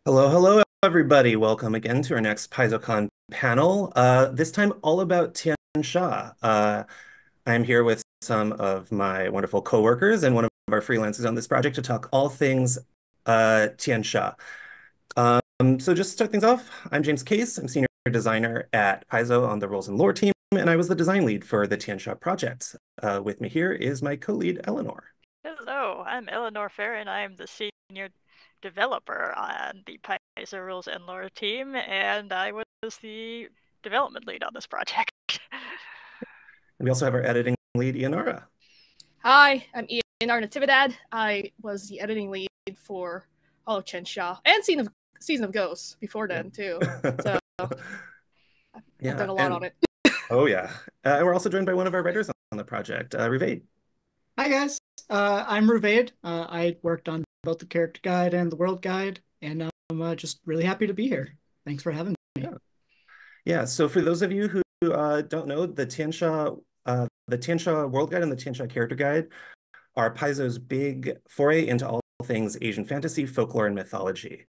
Hello, hello, everybody. Welcome again to our next PaizoCon panel. This time all about Tian Xia. I'm here with some of my wonderful coworkers and one of our freelancers on this project to talk all things Tian Xia. So just to start things off, I'm James Case. I'm senior designer at Paizo on the Rules and Lore team, and I was the design lead for the Tian Xia project. With me here is my co-lead, Eleanor. Hello, I'm Eleanor Fair, and I'm the senior developer on the Paizo Rules and Lore team, and I was the development lead on this project. And we also have our editing lead, Ianara. Hi, I'm Ian Natividad. I was the editing lead for all of Tian Xia and Season of Ghosts before then too. So I've done a lot on it. Oh yeah. And we're also joined by one of our writers on the project, Ruvaid. Hi guys, I'm Ruvaid. I worked on both the character guide and the world guide, and I'm just really happy to be here. Thanks for having me. Yeah. So for those of you who don't know, the Tian Xia world guide and the Tian Xia character guide are Paizo's big foray into all things Asian fantasy, folklore, and mythology.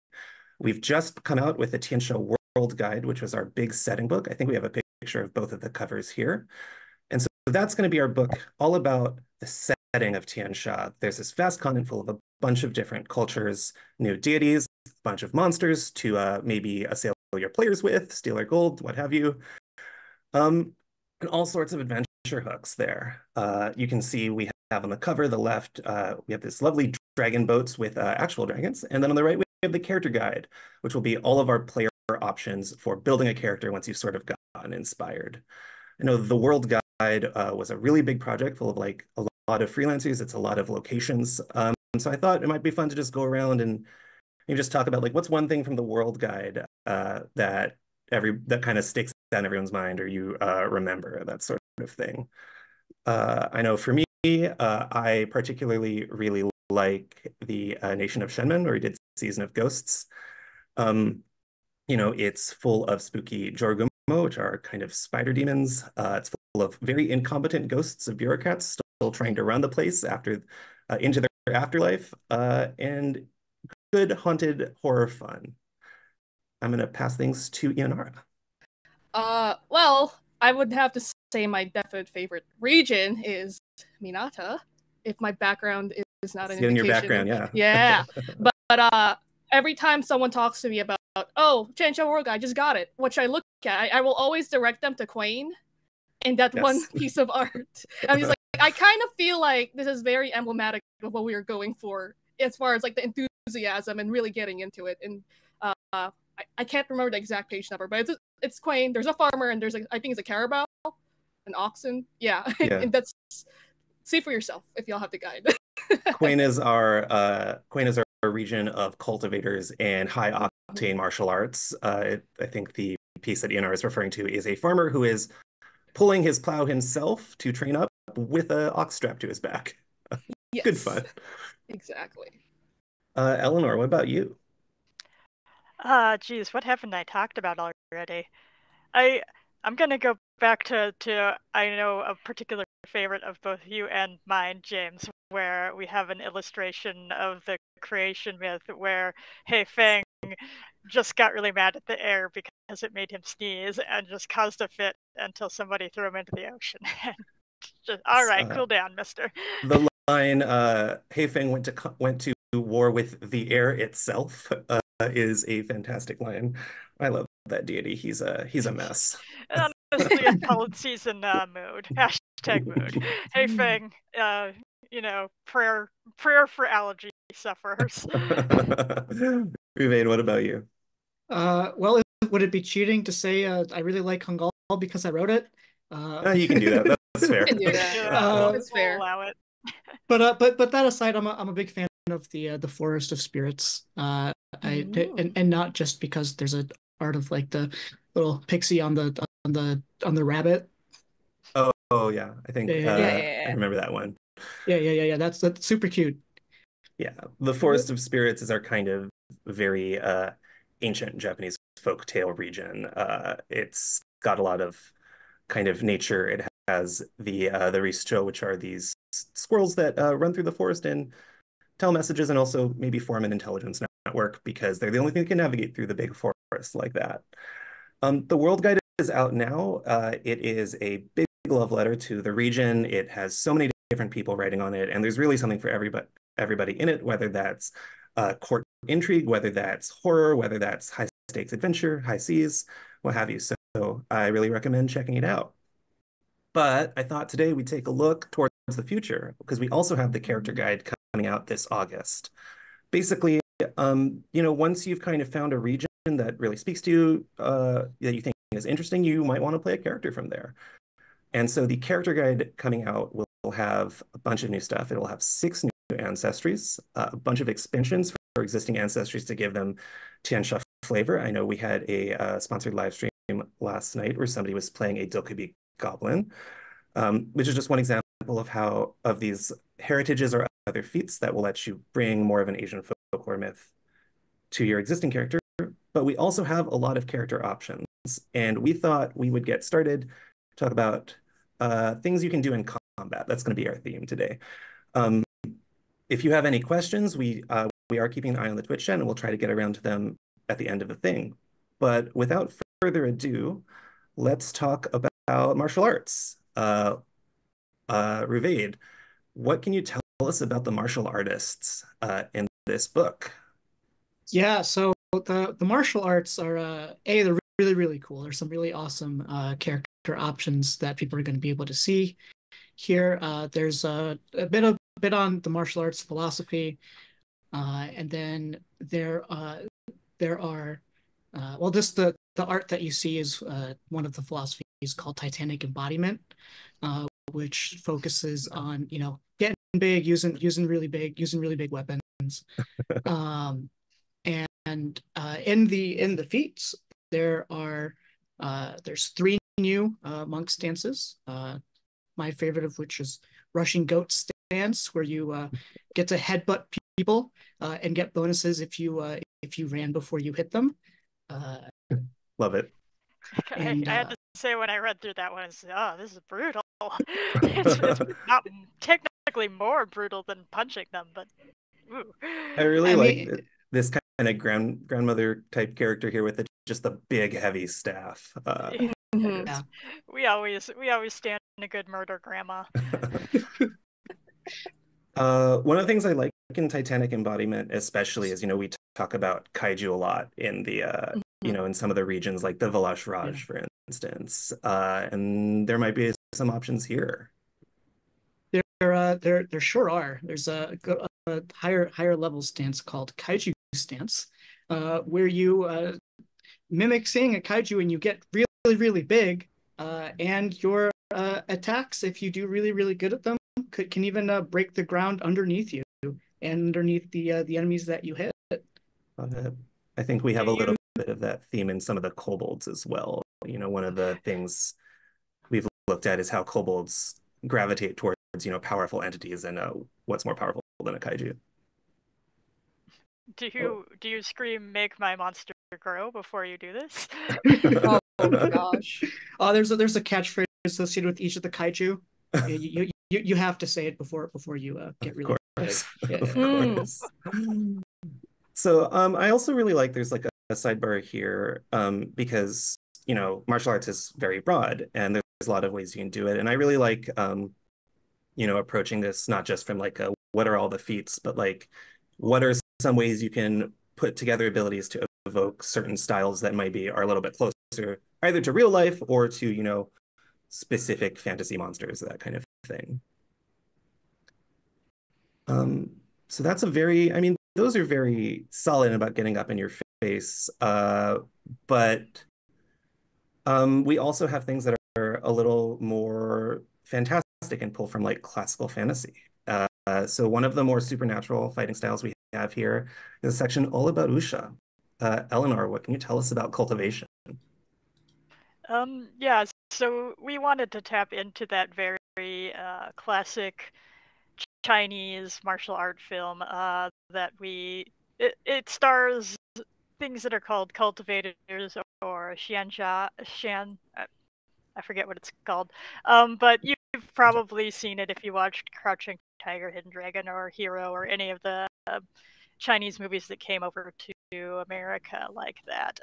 We've just come out with the Tian Xia world guide, which was our big setting book. I think we have a picture of both of the covers here. And so that's going to be our book all about the setting of Tian Xia. There's this vast continent full of a bunch of different cultures, new deities, a bunch of monsters to maybe assail your players with, steal their gold, what have you. And all sorts of adventure hooks there. You can see we have on the cover, the left, we have this lovely dragon boats with actual dragons. And then on the right, we have the character guide, which will be all of our player options for building a character once you've sort of gotten inspired. I know the world guide was a really big project full of like a lot of freelancers. It's a lot of locations. So I thought it might be fun to just go around and maybe just talk about like what's one thing from the world guide that kind of sticks out in everyone's mind or you remember, that sort of thing. I know for me, I particularly really like the Nation of Shenmen, where we did Season of Ghosts. It's full of spooky Jorgumo, which are kind of spider demons. It's full of very incompetent ghosts of bureaucrats still trying to run the place into their afterlife, and good haunted horror fun. I'm going to pass things to Ianara. Well, I would have to say my definite favorite region is Minata, if my background is not an indication. In your background, yeah. Yeah, but every time someone talks to me about, oh, Tian Xia World Guide, I just got it, which I look at, I will always direct them to Quain in that one piece of art. I'm just like, I kind of feel like this is very emblematic of what we are going for as far as like the enthusiasm and really getting into it. And I can't remember the exact page number, but it's Quain. There's a farmer and I think it's a carabao, an oxen. Yeah. And that's, see for yourself if y'all have the guide. Quain is our region of cultivators and high octane martial arts. I think the piece that Ianara is referring to is a farmer who is pulling his plow himself to train up with an ox strapped to his back. Yes. Good fun. Exactly. Eleanor, what about you? Geez, what haven't I talked about already? I'm gonna go back to I know a particular favorite of both you and mine, James, where we have an illustration of the creation myth where Hei Feng just got really mad at the air because it made him sneeze and just caused a fit until somebody threw him into the ocean. Just, all right, cool down, mister. The line Hei Feng went to war with the air itself is a fantastic line. I love that deity. He's a mess. Honestly, a colored season mood. Hashtag mood. Hey Feng, prayer for allergy sufferers. Ruvaid, what about you? Well, would it be cheating to say I really like Hungal because I wrote it? You can do that. That's fair. You can do that. That's fair. We'll allow it. But that aside, I'm a big fan of the Forest of Spirits. And not just because there's an art of like the little pixie on the rabbit. Oh yeah, I think I remember that one. Yeah. That's super cute. Yeah, the Forest of Spirits is our kind of very ancient Japanese folk tale region. It's got a lot of kind of nature. It has the Risto, which are these squirrels that run through the forest and tell messages and also maybe form an intelligence work because they're the only thing that can navigate through the big forest like that. The World Guide is out now. It is a big love letter to the region. It has so many different people writing on it, and there's really something for everybody in it, whether that's court intrigue, whether that's horror, whether that's high stakes adventure, high seas, what have you. So I really recommend checking it out. But I thought today we'd take a look towards the future because we also have the character guide coming out this August. Basically, once you've kind of found a region that really speaks to you, that you think is interesting, you might want to play a character from there. And so the character guide coming out will have a bunch of new stuff. It'll have 6 new ancestries, a bunch of expansions for existing ancestries to give them Tian Xia flavor. I know we had a sponsored live stream last night where somebody was playing a Dokubi goblin, which is just one example of these heritages or other feats that will let you bring more of an Asian folklore myth to your existing character. But we also have a lot of character options, and we thought we would get started, talk about things you can do in combat. That's going to be our theme today. If you have any questions, we are keeping an eye on the Twitch chat, and we'll try to get around to them at the end of the thing. But without further ado, let's talk about martial arts. Ruvaid, what can you tell us about the martial artists in this book? Yeah, so the martial arts are they're really, really cool. There's some really awesome character options that people are going to be able to see here. There's a bit on the martial arts philosophy, and then there are the art that you see is one of the philosophies called Titanic embodiment, which focuses on getting big, using really big weapons. And in the feats there's 3 new monk stances. My favorite of which is rushing goat stance, where you get to headbutt people and get bonuses if you ran before you hit them. Love it. I had to say when I read through that one, oh, this is brutal. it's not technically more brutal than punching them, but ooh. I really like this kind of grandmother type character here with just the big heavy staff. Yeah. We always stand a good murder grandma. One of the things I like in Titanic embodiment, especially, is we talk about kaiju a lot in the in some of the regions like the Valash Raj, for instance, and there might be some options here. There sure are. There's a higher level stance called kaiju stance, where you mimic seeing a kaiju and you get really big, and your attacks, if you do really good at them, can even break the ground underneath you and underneath the enemies that you hit. I think we have a little bit of that theme in some of the kobolds as well. One of the things we've looked at is how kobolds gravitate towards powerful entities, and what's more powerful than a kaiju. Do you scream "Make my monster grow" before you do this? Oh gosh! There's a catchphrase associated with each of the kaiju. You have to say it before you get really big. Yeah. Of course. So I also really like there's like a sidebar here because martial arts is very broad and there's a lot of ways you can do it, and I really like approaching this not just from like what are all the feats, but like what are some ways you can put together abilities to evoke certain styles that are a little bit closer either to real life or to specific fantasy monsters, that kind of thing. So that's those are very solid about getting up in your face, but we also have things that are a little more fantastic and pull from like classical fantasy. So one of the more supernatural fighting styles we have here is a section all about Usha. Eleanor, what can you tell us about cultivation? Yeah, so we wanted to tap into that very classic Chinese martial art film that it stars things that are called cultivators or I forget what it's called. But you've probably seen it if you watched Crouching Tiger, Hidden Dragon, or Hero, or any of the Chinese movies that came over America like that.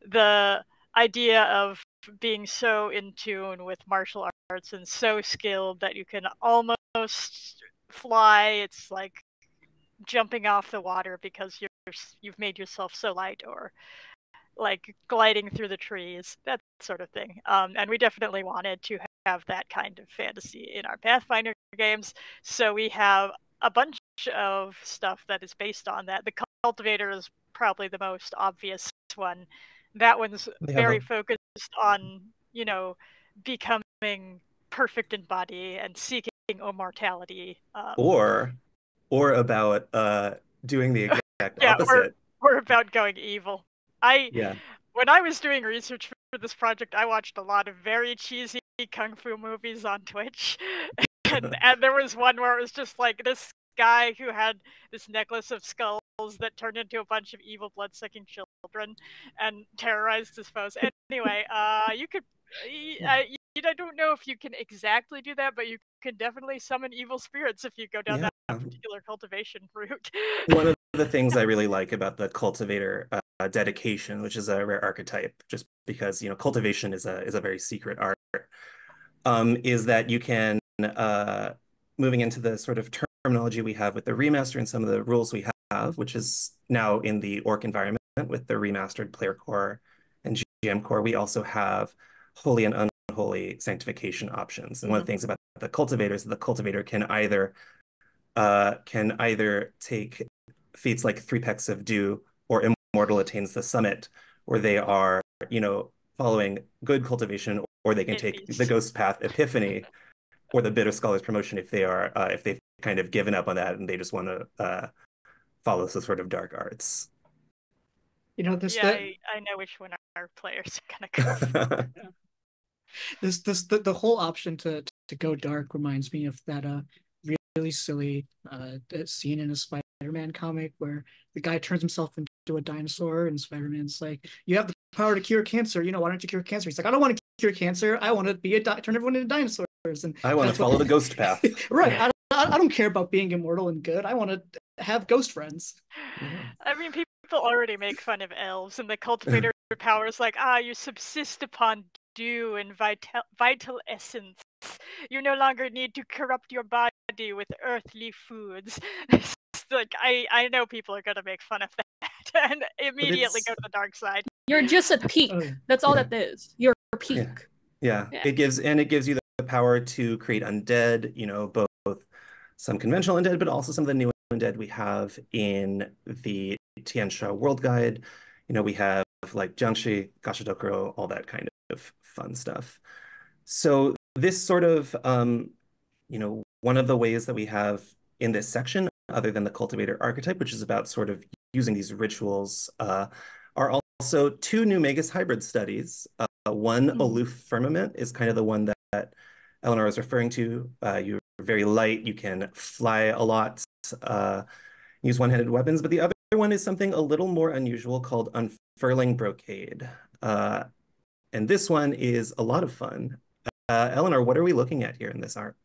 The idea of being so in tune with martial arts and so skilled that you can almost fly. It's like jumping off the water because you've made yourself so light, or like gliding through the trees, that sort of thing. And we definitely wanted to have that kind of fantasy in our Pathfinder games. So we have a bunch of stuff that is based on that. The Cultivator is probably the most obvious one. That one's very focused on, becoming perfect in body and seeking immortality. Or about doing the exact yeah, opposite. Or about going evil. When I was doing research for this project, I watched a lot of very cheesy kung fu movies on Twitch. and there was one where it was just like this guy who had this necklace of skulls that turned into a bunch of evil blood-sucking children and terrorized his foes. Anyway, you could... I don't know if you can exactly do that, but you can definitely summon evil spirits if you go down that particular cultivation route. One of the things I really like about the cultivator dedication, which is a rare archetype, just because cultivation is a very secret art, is that you can moving into the sort of terminology we have with the remaster and some of the rules we have, which is now in the orc environment with the remastered player core and GM core, we also have holy and unholy sanctification options. And one of the things about the cultivator is that the cultivator can either take feats like 3 Pecks of Dew or Immortal Attains the Summit, where they are, following good cultivation, or they can take the Ghost Path Epiphany or the Bitter Scholar's Promotion if they've kind of given up on that and they just want to follow some sort of dark arts. I know which one our players are gonna go for. The whole option to go dark reminds me of that really silly scene in a Spider-Man comic where the guy turns himself into a dinosaur and Spider-Man's like, "You have the power to cure cancer. Why don't you cure cancer?" He's like, "I don't want to cure cancer. I want to turn everyone into dinosaurs." And I want to follow the ghost path. Right. I don't care about being immortal and good. I want to have ghost friends. Yeah. I mean, people already make fun of elves, and the cultivator power is like, you subsist upon dew and vital essence. You no longer need to corrupt your body with earthly foods. Like, I know people are going to make fun of that and immediately go to the dark side. You're just at peak. That's all that is. You're peak. Yeah. It gives you the power to create undead, both some conventional undead, but also some of the new undead we have in the Tian Xia World Guide. We have like Jiangshi, Gashadokuro, all that kind of fun stuff. So this sort of, one of the ways that we have in this section, other than the cultivator archetype, which is about sort of using these rituals, are also 2 new Magus hybrid studies. One, Aloof Firmament, is kind of the one that Eleanor was referring to. You're very light, you can fly a lot, use one-handed weapons, but the other one is something a little more unusual called Unfurling Brocade. And this one is a lot of fun. Eleanor, what are we looking at here in this art?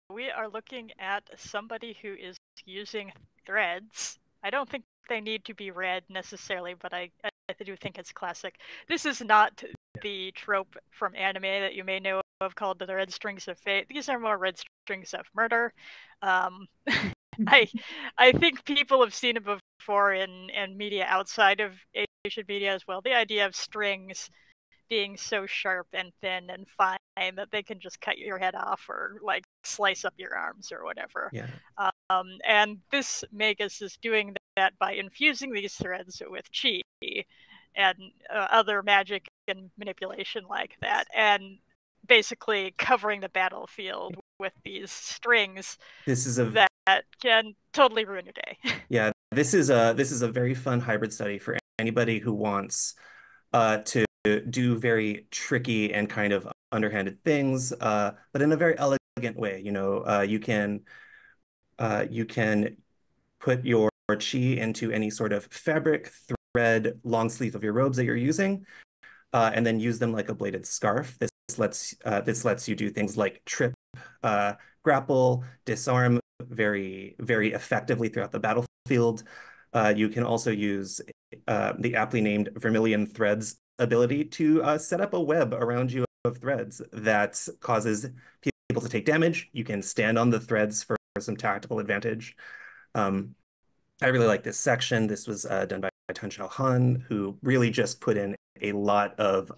We are looking at somebody who is using threads. I don't think they need to be red necessarily, but I do think it's classic. This is not the trope from anime that you may know of called the red strings of fate. These are more red strings of murder. I think people have seen it before in media outside of Asian media as well. The idea of strings being so sharp and thin and fine that they can just cut your head off or like slice up your arms or whatever. Yeah. And this Magus is doing that by infusing these threads with chi and other magic and manipulation like that, and basically covering the battlefield with these strings that can totally ruin your day. Yeah, this is a very fun hybrid study for anybody who wants to do very tricky and kind of underhanded things, but in a very elegant way. You can put your chi into any sort of fabric, thread, long sleeve of your robes that you're using, and then use them like a bladed scarf. This lets you do things like trip, grapple, disarm very, very effectively throughout the battlefield. You can also use the aptly named Vermilion Threads ability to set up a web around you of threads that causes people to take damage. You can stand on the threads for some tactical advantage. I really like this section. This was done by Tian Xia, who really just put in a lot of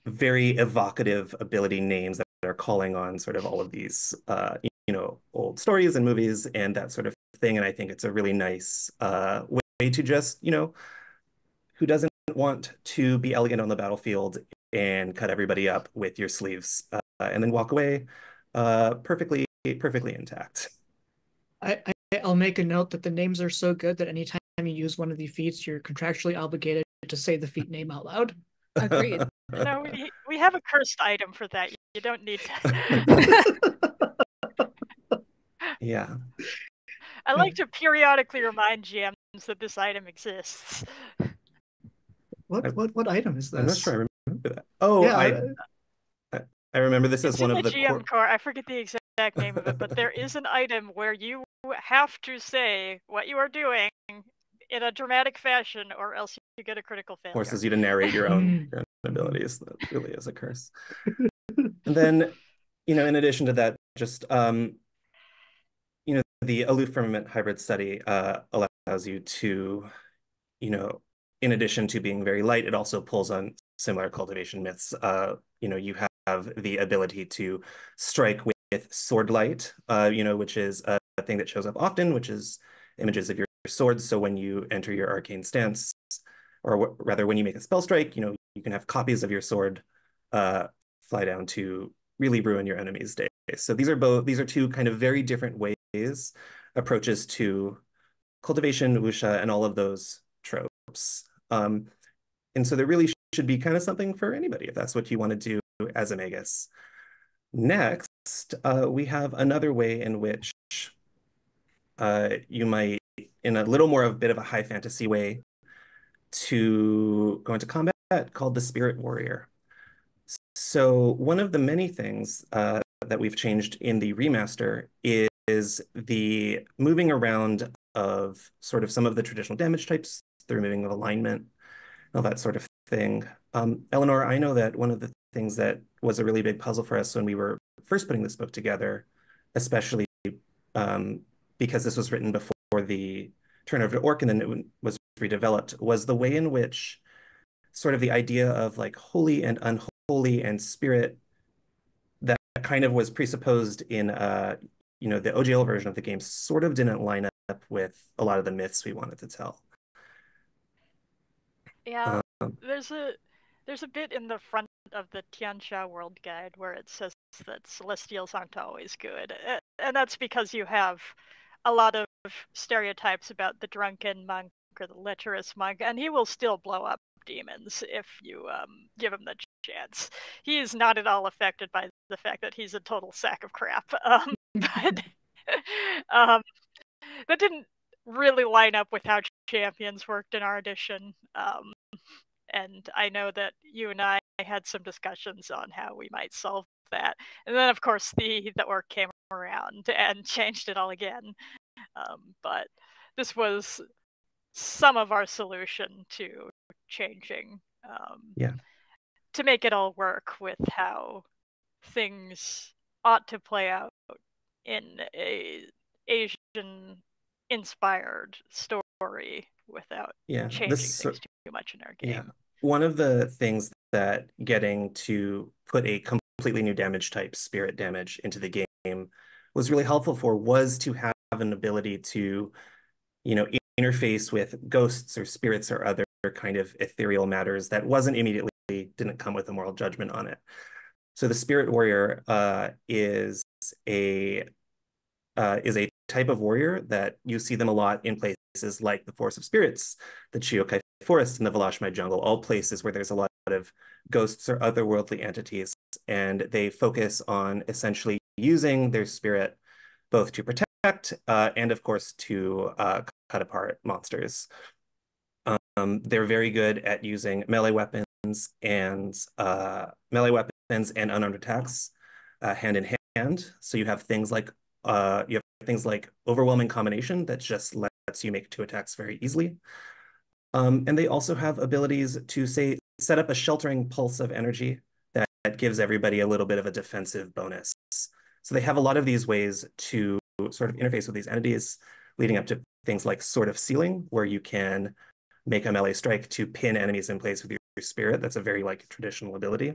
very evocative ability names that are calling on sort of all of these, old stories and movies and that sort of thing. And I think it's a really nice way to just, who doesn't want to be elegant on the battlefield and cut everybody up with your sleeves and then walk away perfectly intact. I'll make a note that the names are so good that anytime you use one of the feats, you're contractually obligated to say the feat name out loud. Agreed. No, we have a cursed item for that. You don't need to. Yeah. I like to periodically remind GMs that this item exists. What item is this? I'm not sure I remember that. Oh, yeah. I remember this as one of the GM core. I forget the exact name of it, but there is an item where you have to say what you are doing in a dramatic fashion, or else you get a critical failure. Forces you to narrate your own abilities. That really is a curse. And then, in addition to that, just the aloof firmament hybrid study allows you to, in addition to being very light, it also pulls on similar cultivation myths. You have the ability to strike with sword light, which is a thing that shows up often, which is images of your swords. So when you enter your arcane stance, or rather when you make a spell strike, you can have copies of your sword fly down to really ruin your enemy's day. So these are two kind of very different approaches to cultivation, wuxia, and all of those tropes. And so there really should be kind of something for anybody if that's what you want to do as a magus. Next, we have another way in which you might, in a little more of a bit of a high fantasy way, to go into combat called the Spirit Warrior. So one of the many things that we've changed in the remaster is the moving around of sort of some of the traditional damage types, the removing of alignment, all that sort of thing. Eleanor, I know that one of the things that was a really big puzzle for us when we were first putting this book together, especially because this was written before the turnover to Orc and then it was redeveloped, was the way in which sort of the idea of like holy and unholy and spirit that kind of was presupposed in the OGL version of the game sort of didn't line up with a lot of the myths we wanted to tell. Yeah, there's a bit in the front of the Tian Xia World Guide where it says that Celestials aren't always good, and that's because you have a lot of stereotypes about the drunken monk or the lecherous monk, and he will still blow up demons if you give him the chance. He is not at all affected by the fact that he's a total sack of crap. But that didn't really line up with how champions worked in our edition. And I know that you and I had some discussions on how we might solve that. And then, of course, the orc came around and changed it all again. But this was some of our solution to changing, to make it all work with how things ought to play out in a Asian-inspired story without changing things too much in our game. Yeah. One of the things that getting to put a completely new damage type, spirit damage, into the game was really helpful for was to have an ability to, interface with ghosts or spirits or other kind of ethereal matters that didn't come with a moral judgment on it. So the Spirit Warrior is a type of warrior that you see them a lot in places like the Forest of Spirits, the Chiokai Forest, and the Velashmai Jungle, all places where there's a lot of ghosts or otherworldly entities, and they focus on essentially using their spirit both to protect and, of course, to cut apart monsters. They're very good at using melee weapons and unarmed attacks hand in hand. So you have things like you have things like overwhelming combination that just lets you make 2 attacks very easily. And they also have abilities to say set up a sheltering pulse of energy that gives everybody a little bit of a defensive bonus. So they have a lot of these ways to sort of interface with these entities, leading up to things like Sword of Sealing, where you can make a melee strike to pin enemies in place with your spirit. That's a very like traditional ability,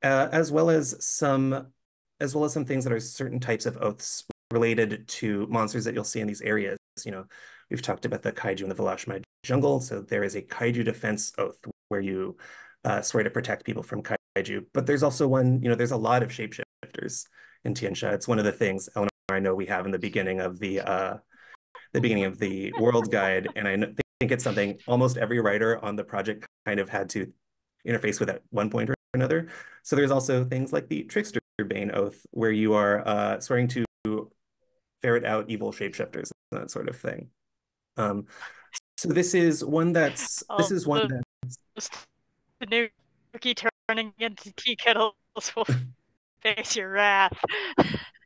as well as some things that are certain types of oaths related to monsters that you'll see in these areas. You know, we've talked about the kaiju in the Velashmai jungle, so there is a kaiju defense oath where you swear to protect people from kaiju. But there's also one, you know, there's a lot of shapeshifters in Tian Xia. It's one of the things, Eleanor, I know we have in the beginning of the world guide, and I think it's something almost every writer on the project kind of had to interface with at one point or another. So there's also things like the Trickster Bane Oath, where you are swearing to ferret out evil shapeshifters and that sort of thing. So this is one that's the new key turning into tea kettles will face your wrath.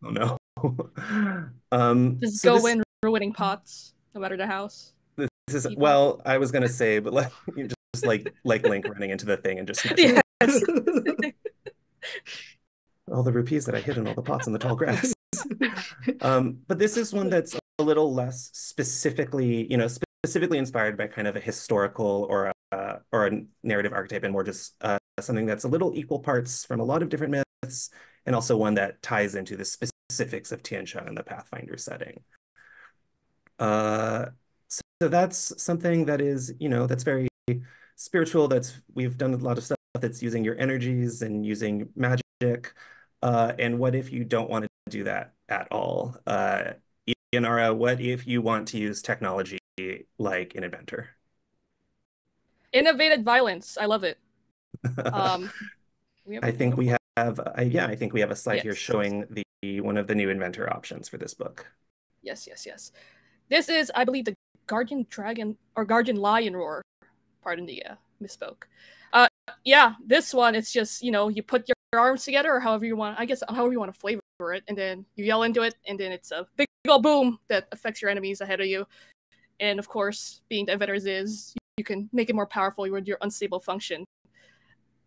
Oh no. Just go in ruining pots, no matter the house. This is, well, I was gonna say, but like just like Link running into the thing and just smashing it. All the rupees that I hid in all the pots in the tall grass. But this is one that's a little less specifically inspired by kind of a historical or a narrative archetype, and more just something that's a little equal parts from a lot of different myths, and also one that ties into the specifics of Tian Xia and the Pathfinder setting. So that's something that is, that's very spiritual. We've done a lot of stuff that's using your energies and using magic. And what if you don't want to do that at all? Inara, what if you want to use technology like an inventor? Innovated violence. I love it. I think we have a slide here showing one of the new inventor options for this book. Yes. This is, I believe, the Guardian Dragon or Guardian Lion Roar. Pardon the misspoke. Yeah, this one, it's just, you put your arms together, or however you want to flavor it, and then you yell into it, and then it's a big old boom that affects your enemies ahead of you. And of course, being the inventors is, you can make it more powerful with your unstable function.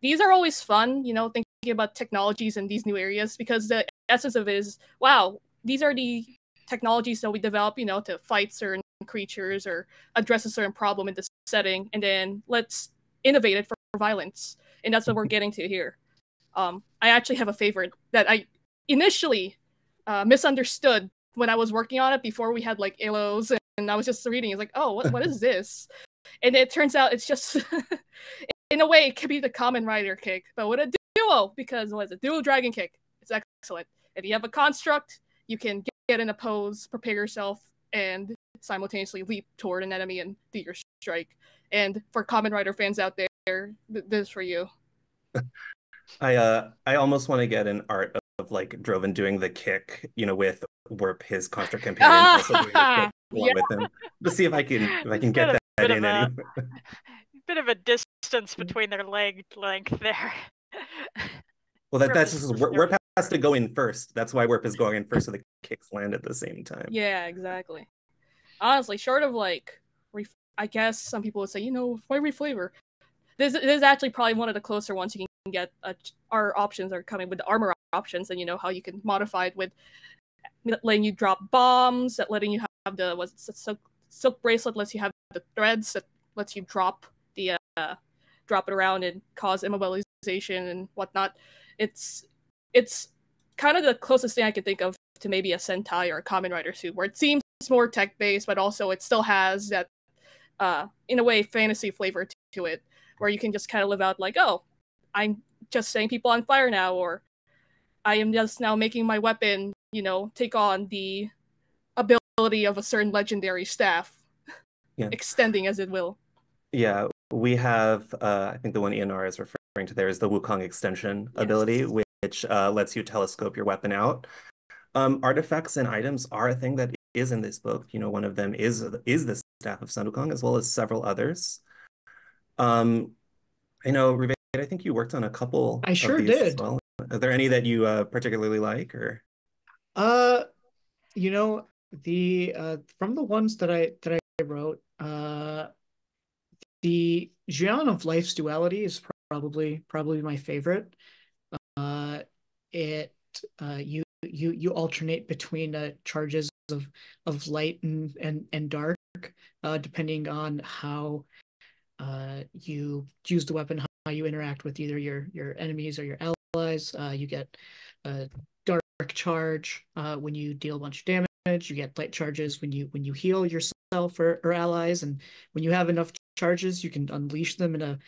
These are always fun, thinking about technologies in these new areas, because the essence of it is, wow, these are the technologies that we develop, to fight certain creatures or address a certain problem in this setting, and then let's innovate it for violence. And that's what we're getting to here. I actually have a favorite that I initially misunderstood when I was working on it before we had like ALOs, and I was just reading. It's like, oh, what is this? And it turns out it's just, in a way, it could be the common rider kick, but with a duo, because what is it? Dual dragon kick. It's excellent. If you have a construct, you can get in a pose, prepare yourself, and simultaneously leap toward an enemy and do your strike. And for common rider fans out there, this is for you. I almost want to get an art of like Droven doing the kick, with Warp, his construct companion, also doing the kick along with him, to see if I can get that in any. Bit of a distance between their leg length there. Well, that's just Warp has to go in first. That's why Warp is going in first, so the kicks land at the same time. Yeah, exactly. Honestly, short of like, I guess some people would say, why reflavor? This is actually probably one of the closer ones you can get. Our options are coming with the armor options, and how you can modify it with letting you drop bombs, letting you have the silk bracelet lets you have the threads that lets you drop it around and cause immobilization and whatnot. It's kind of the closest thing I can think of to maybe a Sentai or a Kamen Rider suit, where it seems more tech based, but also it still has that in a way fantasy flavor to it, where you can just kind of live out like, oh, I'm just setting people on fire now, or I am just now making my weapon, take on the ability of a certain legendary staff, extending as it will. Yeah, we have, I think the one ENR is referring to there is the Wukong extension ability, which lets you telescope your weapon out. Artifacts and items are a thing that is in this book. One of them is the staff of Sun Wukong, as well as several others. I know, Ruvaid, I think you worked on a couple I sure of these did. as well. Are there any that you particularly like, or? The from the ones that I wrote, the Xian of Life's Duality is probably my favorite. It you alternate between charges of light and dark, depending on how you use the weapon, how you interact with either your enemies or your allies. You get a dark charge when you deal a bunch of damage. You get light charges when you heal yourself or allies, and when you have enough charges, you can unleash them in a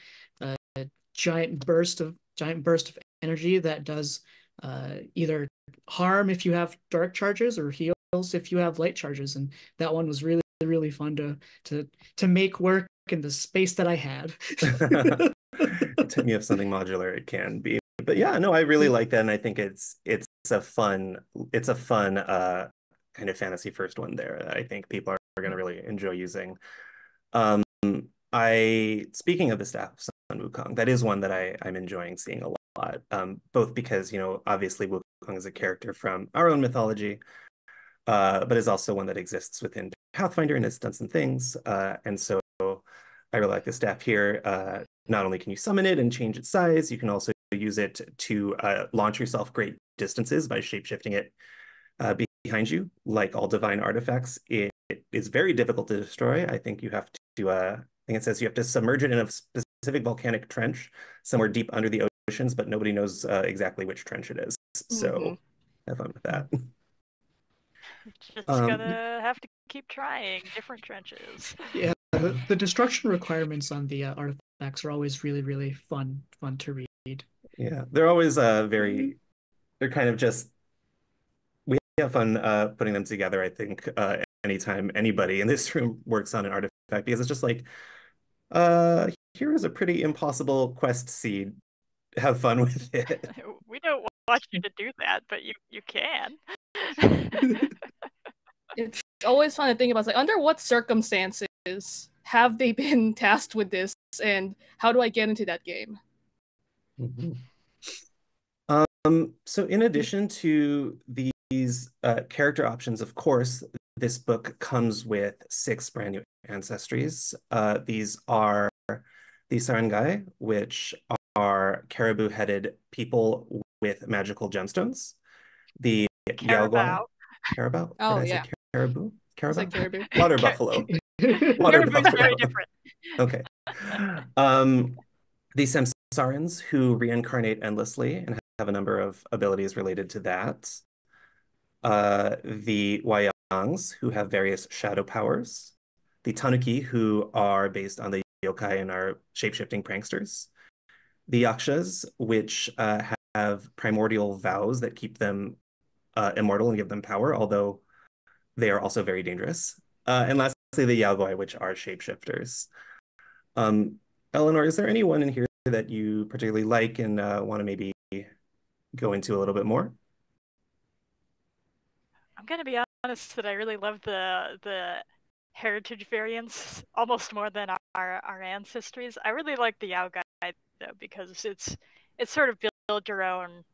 giant burst of energy that does either harm if you have dark charges or heals if you have light charges. And that one was really fun to make work in the space that I had. When you have something modular, it can be. But yeah, no, I really like that, and I think it's a fun kind of fantasy first one there. I think people are going to really enjoy using. Speaking of the staff of Sun Wukong, that is one that I'm enjoying seeing a lot. Both because, obviously Wukong is a character from our own mythology, but is also one that exists within Pathfinder and has done some things. And so I really like the staff here. Not only can you summon it and change its size, you can also use it to launch yourself great distances by shapeshifting it behind you. Like all divine artifacts, it is very difficult to destroy. I think you have to, I think it says you have to submerge it in a specific volcanic trench somewhere deep under the oceans, but nobody knows exactly which trench it is. So have fun with that. Just gonna have to keep trying different trenches. Yeah, the destruction requirements on the artifacts are always really fun to read. Yeah, they're always they're kind of just, we have fun putting them together, I think, anytime anybody in this room works on an artifact, because it's just like, here is a pretty impossible quest seed. Have fun with it. We don't want you to do that, but you can. It's always fun to think about, like, under what circumstances have they been tasked with this, and how do I get into that game? So in addition to these character options, of course, this book comes with 6 brand new ancestries. These are the Sarangai, which are caribou-headed people with magical gemstones. The Yaoguai. Carabao? Oh, Did I yeah. say caribou? Carabao? Like caribou. Water buffalo. Water buffalo. Very different. Okay. The Samsarans, who reincarnate endlessly and have a number of abilities related to that. The Wayangs, who have various shadow powers. The Tanuki, who are based on the yokai and are shape-shifting pranksters. The Yakshas, which have primordial vows that keep them immortal and give them power, although they are also very dangerous. And lastly, the Yaogoi, which are shapeshifters. Eleanor, is there anyone in here that you particularly like and want to maybe go into a little bit more? I'm gonna be honest that I really love the heritage variants almost more than our ancestries. I really like the Yao guy though, because it's sort of build your own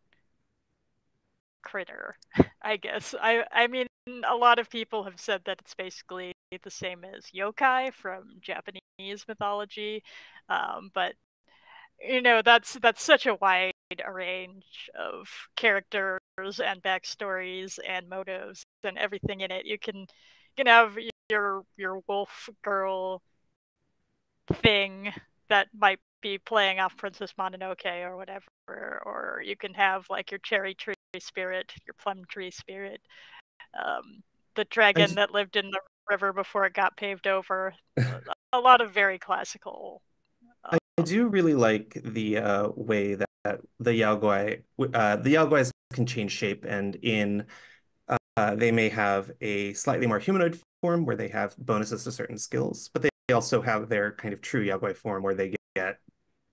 critter, I guess. I mean, a lot of people have said that it's basically the same as yokai from Japanese mythology, but that's such a wide range of characters and backstories and motives and everything in it. You can have your wolf girl thing that might be playing off Princess Mononoke or whatever, or you can have like your cherry tree spirit, your plum tree spirit, the dragon that lived in the river before it got paved over. A lot of very classical. I do really like the way that the Yaoguais can change shape, and they may have a slightly more humanoid form where they have bonuses to certain skills, but they also have their kind of true Yaogui form where they get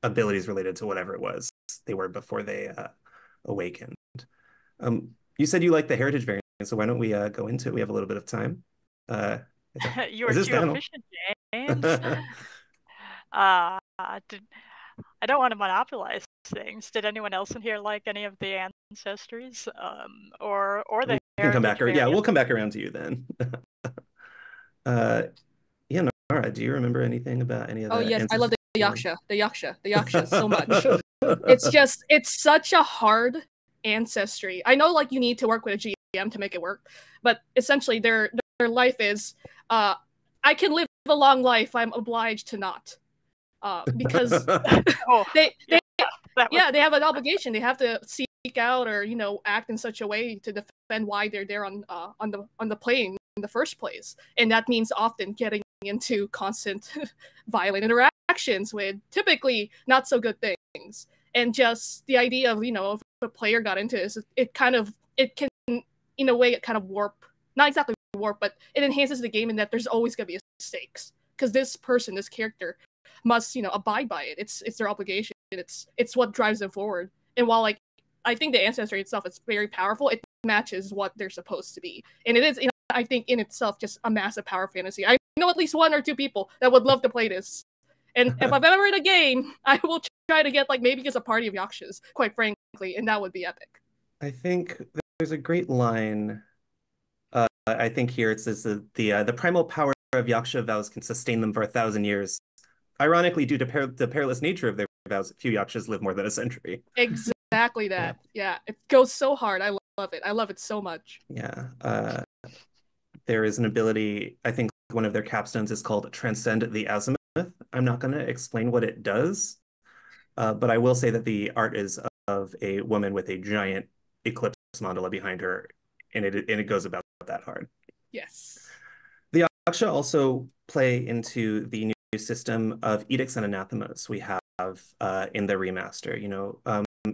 abilities related to whatever it was they were before they awakened. You said you like the heritage variant, so why don't we go into it? We have a little bit of time. You are too efficient, James. I don't want to monopolize things. Did anyone else in here like any of the ancestries, or the heritage come back, or yeah, variant. we'll come back around to you then. Yeah, Nora, do you remember anything about any of the yes, answers? I love the Yaksha so much. It's such a hard ancestry. I know like you need to work with a GM to make it work, but essentially their life is I can live a long life, I'm obliged to not. Because they have an obligation. They have to seek out or act in such a way to defend why they're there on the plane in the first place, and that means often getting into constant violent interactions with typically not so good things. And just the idea of if a player got into this, it can in a way it kind of not exactly warp, but it enhances the game in that there's always going to be stakes because this character must abide by it. It's their obligation. It's what drives them forward. And while like I think the ancestry itself is very powerful, it matches what they're supposed to be, and it is I think in itself just a massive power fantasy. I know at least 1 or 2 people that would love to play this, and if I'm ever in a game, I will try to get like maybe just a party of Yakshas, quite frankly, and that would be epic. I think there's a great line. I think here it says that the primal power of Yaksha vows can sustain them for 1,000 years. Ironically, due to the perilous nature of their vows, few Yakshas live more than a century. Exactly that. Yeah, it goes so hard. I love it. I love it so much. Yeah. There is an ability, I think one of their capstones is called Transcend the Azimuth. I'm not going to explain what it does, but I will say that the art is of a woman with a giant eclipse mandala behind her, and it goes about that hard. Yes. The Yaksha also play into the new system of edicts and anathemas we have in the remaster.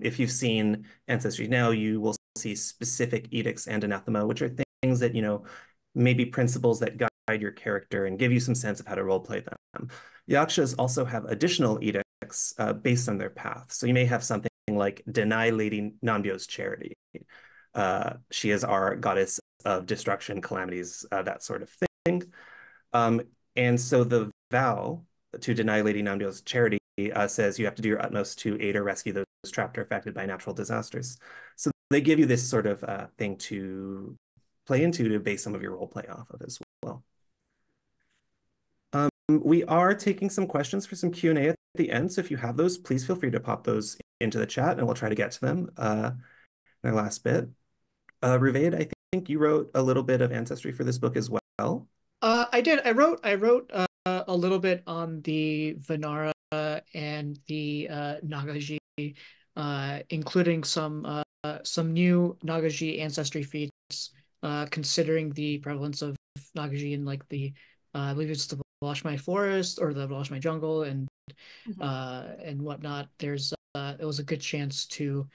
If you've seen Ancestry now, you will see specific edicts and anathema, which are things that maybe principles that guide your character and give you some sense of how to roleplay them. Yakshas also have additional edicts based on their path. So you may have something like deny Lady Nanbyo's charity. She is our goddess of destruction, calamities, that sort of thing. And so the vow to deny Lady Nanbyo's charity says you have to do your utmost to aid or rescue those trapped or affected by natural disasters. So they give you this sort of thing to play into to base some of your role play off of as well. We are taking some questions for some Q&A at the end, so if you have those, please feel free to pop those into the chat and we'll try to get to them in our last bit. Ruvaid, I think you wrote a little bit of Ancestry for this book as well. I did. I wrote a little bit on the Vanara and the Nagaji, including some new Nagaji ancestry feats, considering the prevalence of Nagaji in like I believe it's the Volashmai Forest or the Volashmai Jungle and whatnot. It was a good chance to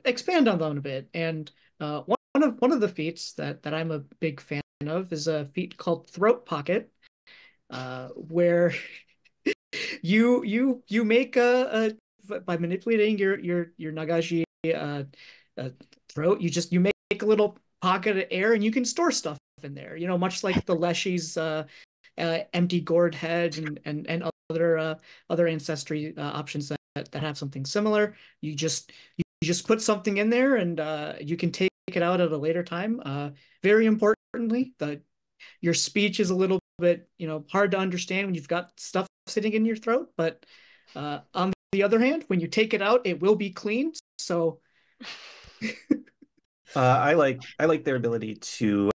expand on them a bit. And one of the feats that I'm a big fan of is a feat called Throat Pocket, where you make by manipulating your Nagashi throat, you make a little pocket of air and you can store stuff in there. Much like the Leshy's empty gourd head and other ancestry options that have something similar. You just put something in there and you can take it out at a later time. Very importantly, your speech is a little bit hard to understand when you've got stuff sitting in your throat, but on the other hand, when you take it out, it will be clean. So I like their ability to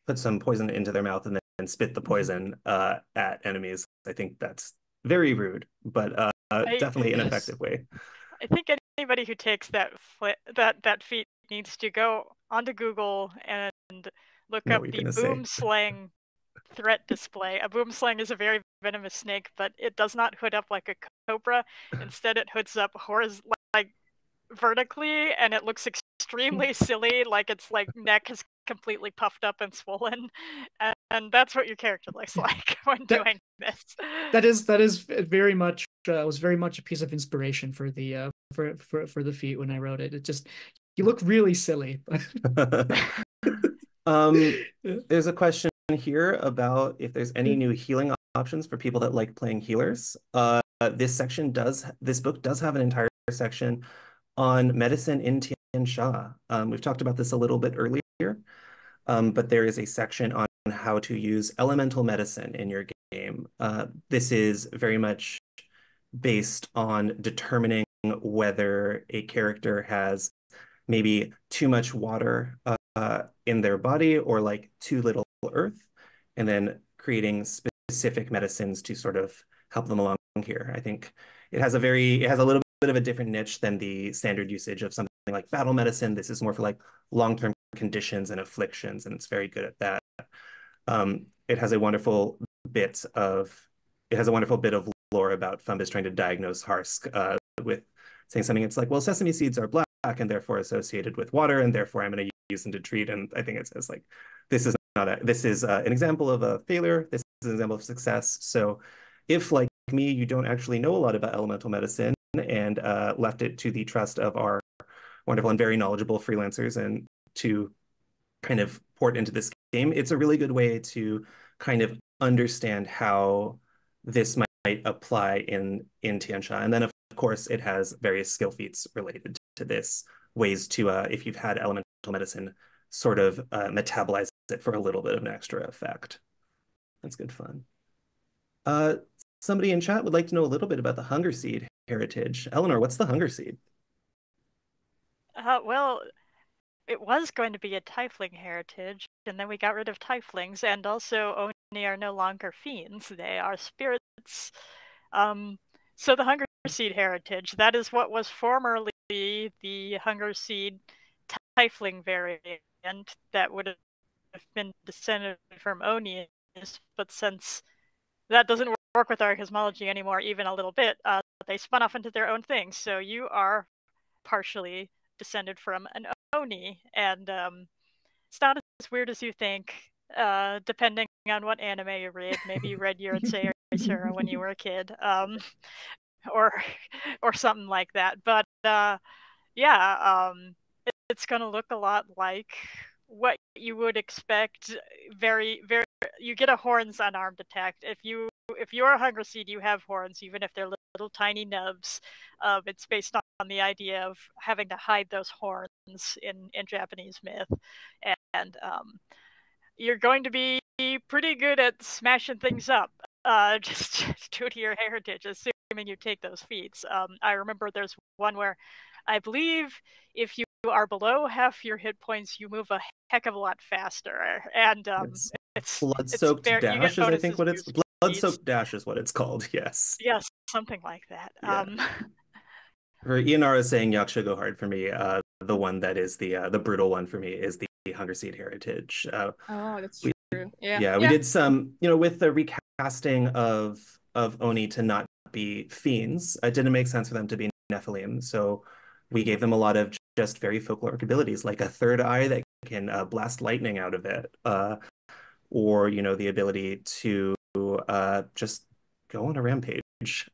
put some poison into their mouth and then spit the poison at enemies. I think that's very rude, but definitely an effective way. I think anybody who takes that feat needs to go onto Google and look up the boom slang threat display. A boom slang is a very venomous snake, but it does not hood up like a cobra. Instead, it hoods up vertically, and it looks extremely silly, like its neck is completely puffed up and swollen, and that's what your character looks like when doing this. That is very much was very much a piece of inspiration for the for the feat when I wrote it. It just you look really silly. There's a question here about if there's any new healing options for people that like playing healers. This book does have an entire section on medicine in Tian Xia. We've talked about this a little bit earlier, But there is a section on how to use elemental medicine in your game. This is very much based on determining whether a character has maybe too much water in their body or like too little earth, and then creating specific medicines to sort of help them along here. I think it has a little bit of a different niche than the standard usage of something like battle medicine. This is more for like long-term conditions and afflictions, and it's very good at that. It has a wonderful bit of lore about Fumbus trying to diagnose Harsk with saying something. It's like, well, sesame seeds are black and therefore associated with water, and therefore I'm going to use them to treat. And I think it says like, this is an example of a failure. This is an example of success. So if like me, you don't actually know a lot about elemental medicine and left it to the trust of our wonderful and very knowledgeable freelancers and to kind of port into this game, it's a really good way to kind of understand how this might apply in Tian Xia. And then of course it has various skill feats related to this, ways to if you've had elemental medicine, sort of metabolize it for a little bit of an extra effect. That's good fun. Somebody in chat would like to know a little bit about the Hunger Seed heritage. Eleanor, what's the Hunger Seed? Well, it was going to be a tiefling heritage, and then we got rid of tieflings, and also Oni are no longer fiends, they are spirits. So the Hunger Seed heritage, that is what was formerly the Hunger Seed tiefling variant that would have been descended from Oni, but since that doesn't work with our cosmology anymore even a little bit, they spun off into their own thing, so you are partially descended from an Oni, and it's not as weird as you think, depending on what anime you read. Maybe you read Yuritsei when you were a kid, or something like that. But yeah, it's gonna look a lot like what you would expect. Very, very. You get a horns unarmed attack. If you're a Hunger Seed, you have horns, even if they're little tiny nubs. It's based on the idea of having to hide those horns in Japanese myth, and you're going to be pretty good at smashing things up. Just due to your heritage, assuming you take those feats. I remember there's one where I believe if you are below half your hit points, you move a heck of a lot faster, and it's blood-soaked dash is I think what it's blood-soaked dash is what it's called. Yes, something like that. Yeah. For Ianara is saying Yaksha go hard for me. The one that is the brutal one for me is the Hunger Seed heritage. Oh, that's true. Yeah, we did some, with the recasting of Oni to not be fiends. It didn't make sense for them to be Nephilim, so we gave them a lot of just very folkloric abilities, like a third eye that can blast lightning out of it, or the ability to just go on a rampage.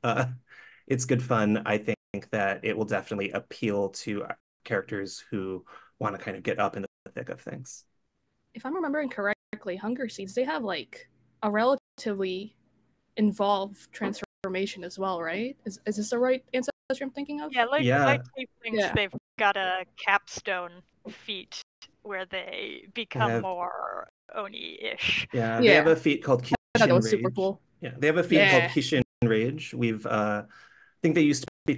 It's good fun. I think that it will definitely appeal to characters who want to kind of get up in the thick of things. If I'm remembering correctly, Hunger Seeds, they have like a relatively involved transformation as well, right? Is this the right ancestor I'm thinking of? Yeah, like tieflings, they've got a capstone feat where they become more Oni-ish. Yeah, they have a feat called Kishin Rage. That was super cool. Yeah, they have a feat called Kishin Rage. We've I think they used to be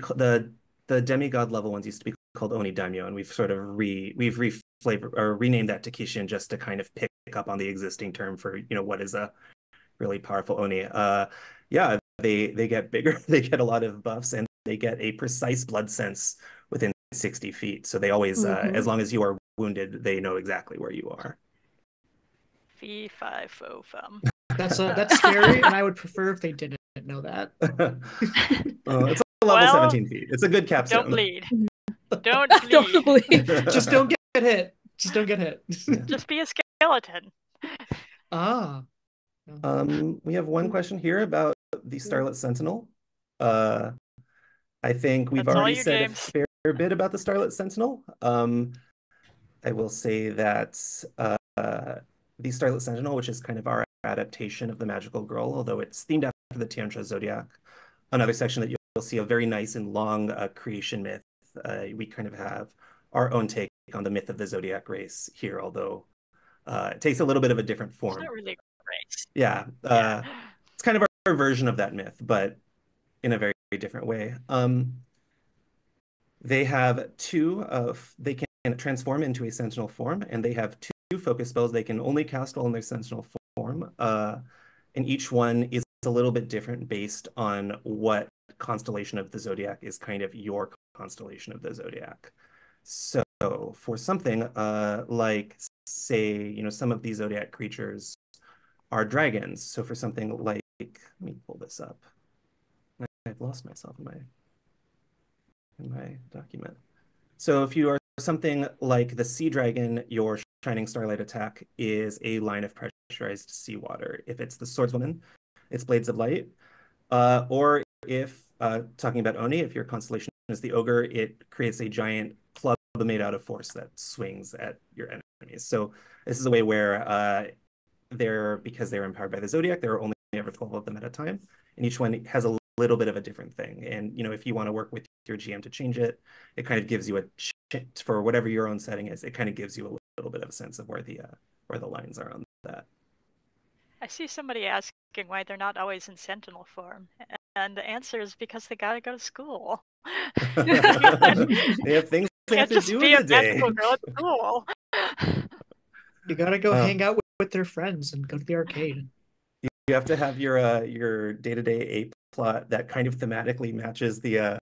the demigod level ones used to be called Oni Daimyo, and we've sort of renamed that to Kishin just to kind of pick up on the existing term for what is a really powerful Oni. Yeah, they get bigger, they get a lot of buffs, and they get a precise blood sense within 60 feet. So they always, as long as you are wounded, they know exactly where you are. Fee, fi, fo, fum. That's scary, and I would prefer if they didn't know that. It's a level 17 feet. It's a good capstone. Don't bleed. Don't bleed. Just don't get hit. Just don't get hit. Just be a skeleton. We have one question here about the Starlit Sentinel. I think we've already said a fair bit about the Starlit Sentinel. I will say that the Starlit Sentinel, which is kind of our adaptation of the Magical Girl, although it's themed after the Tian Xia Zodiac, another section that you'll see a very nice and long creation myth. We kind of have our own take on the myth of the zodiac race here, although it takes a little bit of a different form. It's not really a race. Yeah, it's kind of our version of that myth, but in a very, very different way. They have they can transform into a sentinel form, and they have two focus spells they can only cast while in their sentinel form. And each one is a little bit different based on what constellation of the zodiac is kind of your constellation of the zodiac. So for something like, say, some of these zodiac creatures are dragons. So for something like, let me pull this up. I've lost myself in my document. So if you are something like the sea dragon, your shining starlight attack is a line of pressurized seawater. If it's the swordswoman, it's blades of light. Or if talking about Oni, if your constellation is the ogre, it creates a giant club made out of force that swings at your enemies. So this is a way where because they're empowered by the zodiac, there are only ever 12 of them at a time, and each one has a little bit of a different thing. And if you want to work with your GM to change it, it kind of gives you for whatever your own setting is, it kind of gives you a little bit of a sense of where the lines are on that. I see somebody asking why they're not always in sentinel form, and the answer is because they gotta go to school. They have things they have to do in the day. Can't just be a magical girl at school. You gotta go hang out with their friends and go to the arcade. You have to have your day-to-day A plot that kind of thematically matches the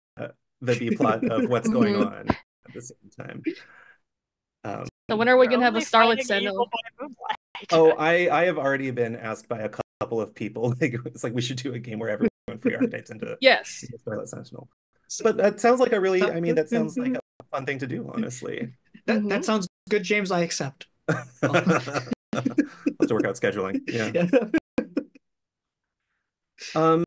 B plot of what's going on at the same time. So when are we gonna have a Starlit Sentinel? Oh, I have already been asked by a couple of people. It's like we should do a game where everyone free archetypes into Starlit Sentinel. But that sounds like that sounds like a fun thing to do, honestly. That sounds good, James. I accept. We'll have to work out scheduling. Yeah. Are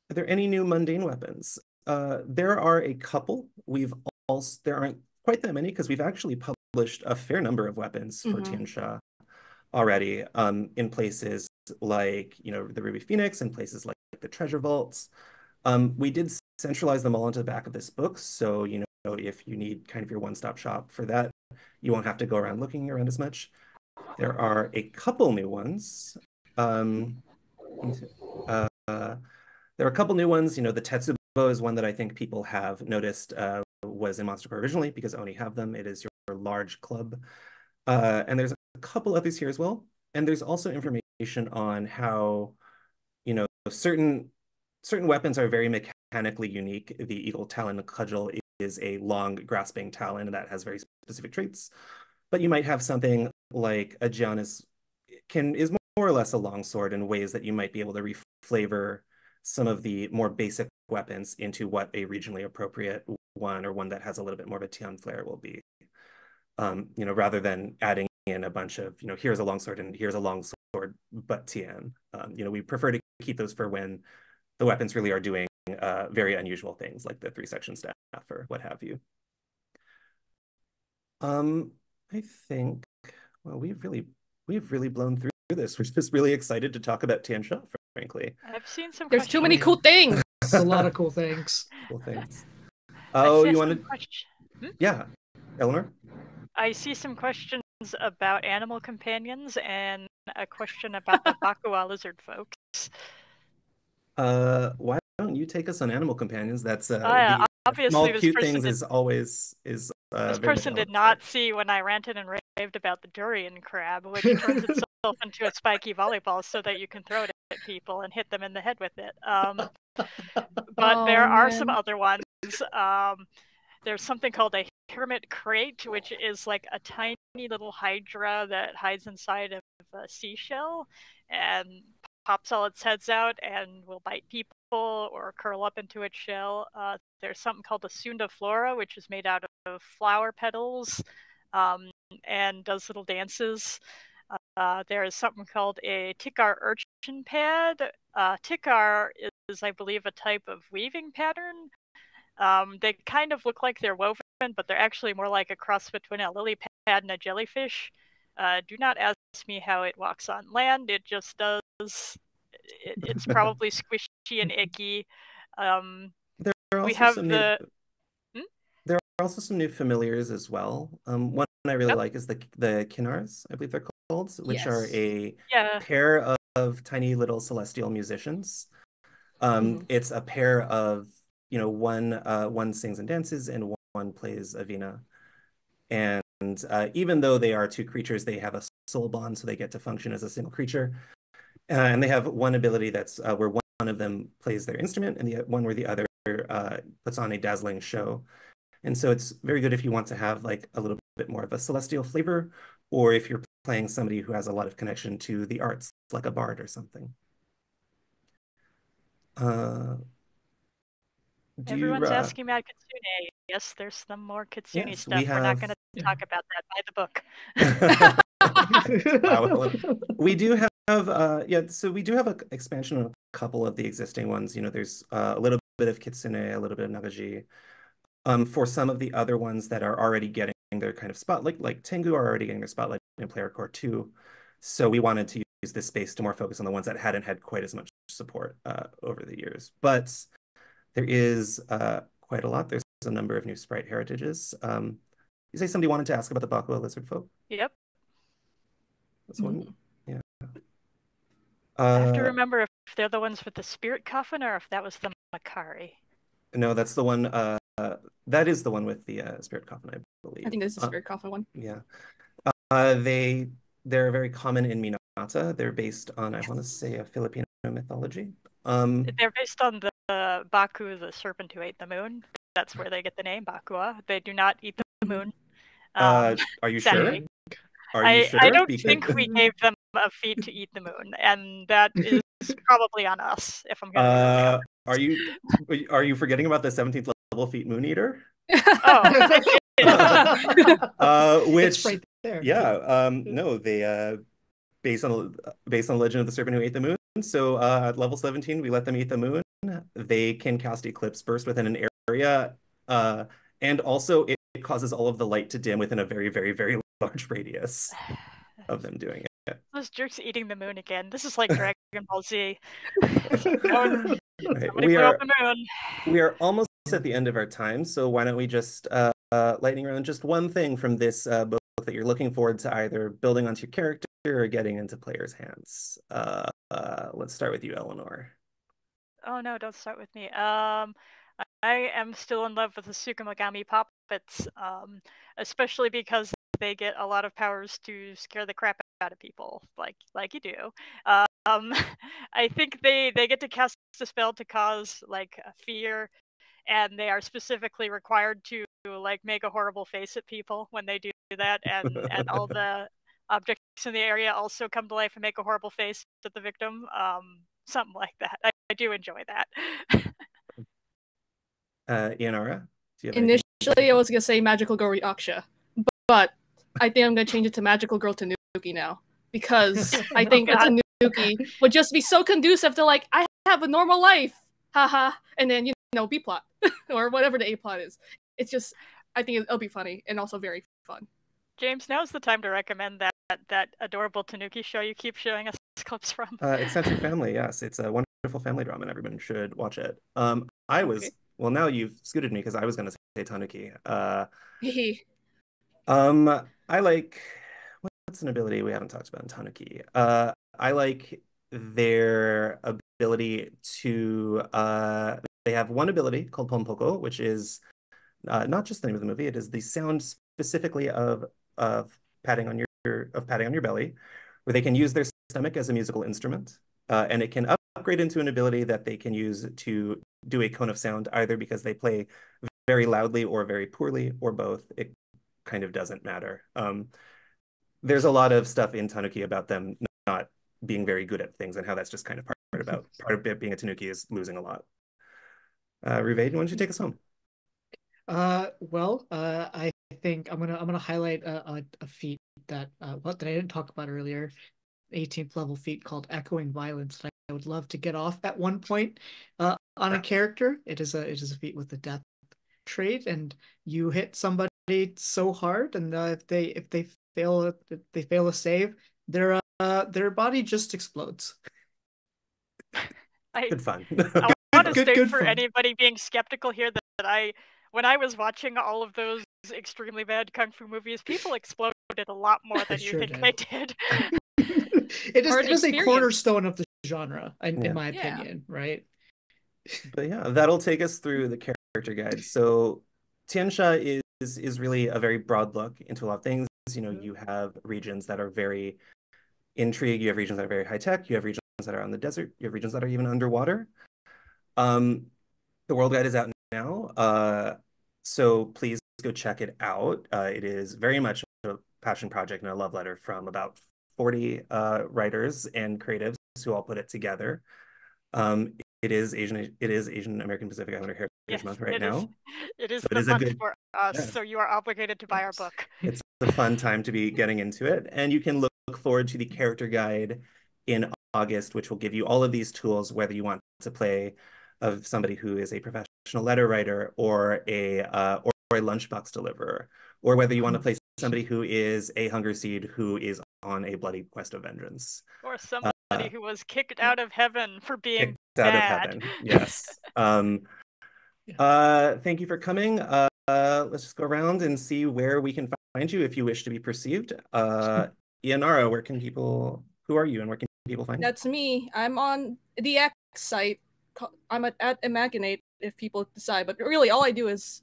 there any new mundane weapons? There are a couple. There aren't quite that many because we've actually published a fair number of weapons for Tian Xia already, in places like the Ruby Phoenix and places like the Treasure Vaults. We did centralize them all into the back of this book, so if you need kind of your one-stop shop for that, you won't have to go around looking around as much. There are a couple new ones. There are a couple new ones. The Tetsubo is one that I think people have noticed was in Monster Core originally because Oni have them. It is your large club. And there's a couple others here as well. And there's also information on how, certain weapons are very mechanically unique. The Eagle Talon Cudgel is a long grasping talon that has very specific traits. But you might have something like a Jian is more or less a longsword in ways that you might be able to reflavor some of the more basic weapons into what a regionally appropriate one, or one that has a little bit more of a Tian flair, will be. Rather than adding in a bunch of, here's a longsword and here's a longsword, but Tian. We prefer to keep those for when the weapons really are doing very unusual things, like the 3-section staff or what have you. I think, well, we've really blown through this. We're just really excited to talk about Tian Xia, frankly. I've seen some. There's too many cool things. A lot of cool things. Oh, you wanted? Yeah, Eleanor. I see some questions about animal companions and a question about the Bakua lizard folks. Why don't you take us on animal companions? That's obviously small cute things is always is. This person did not see when I ranted and raved about the durian crab, which turns itself into a spiky volleyball so that you can throw it at people and hit them in the head with it. But there are some other ones. There's something called a hermit crate, which is like a tiny little hydra that hides inside of a seashell and pops all its heads out and will bite people or curl up into its shell. There's something called a Sunda flora, which is made out of flower petals and does little dances. There is something called a Tikar urchin pad. Tikar is, I believe, a type of weaving pattern. They kind of look like they're woven, but they're actually more like a cross between a lily pad and a jellyfish. Do not ask me how it walks on land. It just does. It's probably squishy and icky. There are also some new familiars as well. One I really like is the Kinnars, I believe they're called, which are a pair of tiny little celestial musicians. It's a pair of, one sings and dances and one plays a vina. And even though they are two creatures, they have a soul bond, so they get to function as a single creature. And they have one ability that's where one of them plays their instrument and the one where the other puts on a dazzling show. And so it's very good if you want to have like a little bit more of a celestial flavor, or if you're playing somebody who has a lot of connection to the arts, like a bard or something. Everyone's asking about Kitsune. Yes, there's some more Kitsune stuff. We're not going to talk about that. Buy the book. Wow. We do have, so we do have an expansion on a couple of the existing ones. There's a little bit of Kitsune, a little bit of Nagaji. For some of the other ones that are already getting their kind of spotlight, like Tengu are already getting their spotlight in Player Core 2. So we wanted to use this space to more focus on the ones that hadn't had quite as much support over the years. But there is quite a lot. There's a number of new sprite heritages. You say somebody wanted to ask about the Bakua lizard folk? Yep. This one? Yeah. I have to remember if they're the ones with the spirit coffin or if that was the Makari. No, that's the one. That is the one with the spirit coffin, I believe. I think this is the spirit coffin one. Yeah. They're very common in Minata. They're based on, I want to say, a Filipino mythology. They're based on the Baku, the serpent who ate the moon. That's where they get the name Bakua. They do not eat the moon. Are you sure? Are you sure? I don't think we gave them a feat to eat the moon, and that is probably on us, if I'm going to be Are you forgetting about the 17th level feat moon eater? Which right there. Yeah, no, they based on Legend of the Serpent Who Ate the Moon. So at level 17, we let them eat the moon. They can cast Eclipse Burst within an area, and also it causes all of the light to dim within a very, very, very large radius of them doing it. Those jerks eating the moon again. This is like Dragon Ball Z. Right. We are almost at the end of our time, so why don't we just lightning round just one thing from this book that you're looking forward to either building onto your character or getting into players' hands. Let's start with you, Eleanor. Oh no, don't start with me. I am still in love with the Tsukumogami puppets, especially because they get a lot of powers to scare the crap out of people, like you do. I think they get to cast a spell to cause like fear, and they are specifically required to like make a horrible face at people when they do that, and all the objects in the area also come to life and make a horrible face at the victim. Something like that. I do enjoy that. Ianara, do you have Initially, I was gonna say Magical Girl Aksha, but I think I'm gonna change it to Magical Girl Tanuki now because I think a Tanuki would just be so conducive to like I have a normal life, haha, and then B plot or whatever the A plot is. It's just I think it'll be funny and also very fun. James, now's the time to recommend that adorable Tanuki show you keep showing us clips from. Eccentric Family, yes, it's a wonderful family drama, and everyone should watch it. Well, now you've scooted me because I was going to say Tanuki. I like, what's an ability we haven't talked about in Tanuki? I like their ability to, they have one ability called Pompoko, which is not just the name of the movie, it is the sound specifically of patting on your belly, where they can use their stomach as a musical instrument, and it can upgrade into an ability that they can use to do a cone of sound, either because they play very loudly or very poorly, or both. It kind of doesn't matter. There's a lot of stuff in Tanuki about them not being very good at things and how that's just kind of part of being a Tanuki is losing a lot. Ruvaid, why don't you take us home? I think I'm gonna highlight a feat that I didn't talk about earlier, 18th level feat called Echoing Violence that I would love to get off at one point on a character. It is a feat with the death trait, and you hit somebody so hard, and if they fail a save, their body just explodes. Good fun. I want to state for anybody being skeptical here that I when I was watching all of those extremely bad kung fu movies, people exploded a lot more than you Sure think did. they did. It is a cornerstone of the genre, in my Yeah. opinion, right? But yeah, that'll take us through the character guide. So Tian Xia is really a very broad look into a lot of things. You know, you have regions that are very intrigue, you have regions that are very high tech, you have regions that are on the desert, you have regions that are even underwater. The World Guide is out now, so please go check it out. It is very much a passion project and a love letter from about 40 writers and creatives who all put it together. It is Asian American Pacific Islander Heritage Yes, Month right now. it is So it the is a month good, for us, yeah, so you are obligated to buy our book. it's a fun time to be getting into it. And you can look forward to the character guide in August, which will give you all of these tools, whether you want to play of somebody who is a professional letter writer or a lunchbox deliverer, or whether you want to play somebody who is a hunger seed who is on a bloody quest of vengeance. Or somebody who was kicked out of heaven for being Out of bad. heaven. Yes. Thank you for coming. Let's just go around and see where we can find you if you wish to be perceived. Ianara, who are you and where can people find you? That's me. I'm on the X site. I'm at Imaginate if people decide, but really all I do is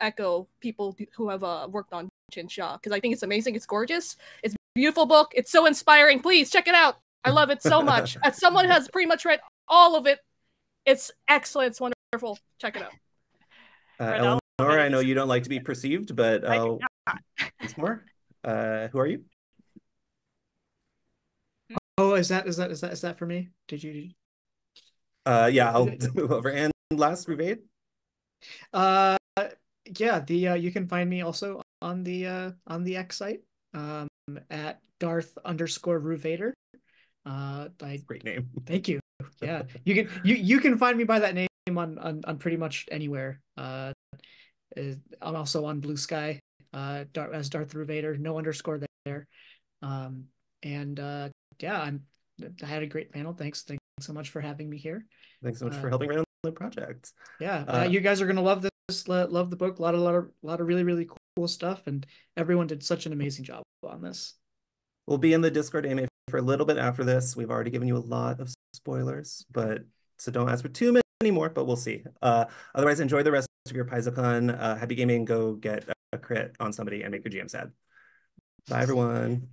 echo people who have worked on Tian Xia because I think it's amazing. It's gorgeous. It's a beautiful book. It's so inspiring. Please check it out. I love it so much. As someone who has pretty much read all of it, it's excellent. It's wonderful. Check it out. Eleanor, I know you don't like to be perceived, but once more, who are you? Oh, is that for me? Did you? Yeah, I'll move over. And last, Ruvaid? Yeah, you can find me also on the X site, at Darth_Ruvader. Great name. Thank you. Yeah, you can find me by that name on pretty much anywhere. I'm also on Blue Sky, as Darth Ruvader, no underscore there. Yeah, I had a great panel. Thanks so much for having me here. Thanks so much for helping run the project. Yeah, you guys are gonna love this. Love the book. A lot of really cool stuff, and everyone did such an amazing job on this. We'll be in the Discord AMA for a little bit after this. We've already given you a lot of spoilers, so don't ask for too many more, but we'll see. Otherwise, enjoy the rest of your PaizoCon. Happy gaming. Go get a crit on somebody and make your GM sad. Bye, everyone.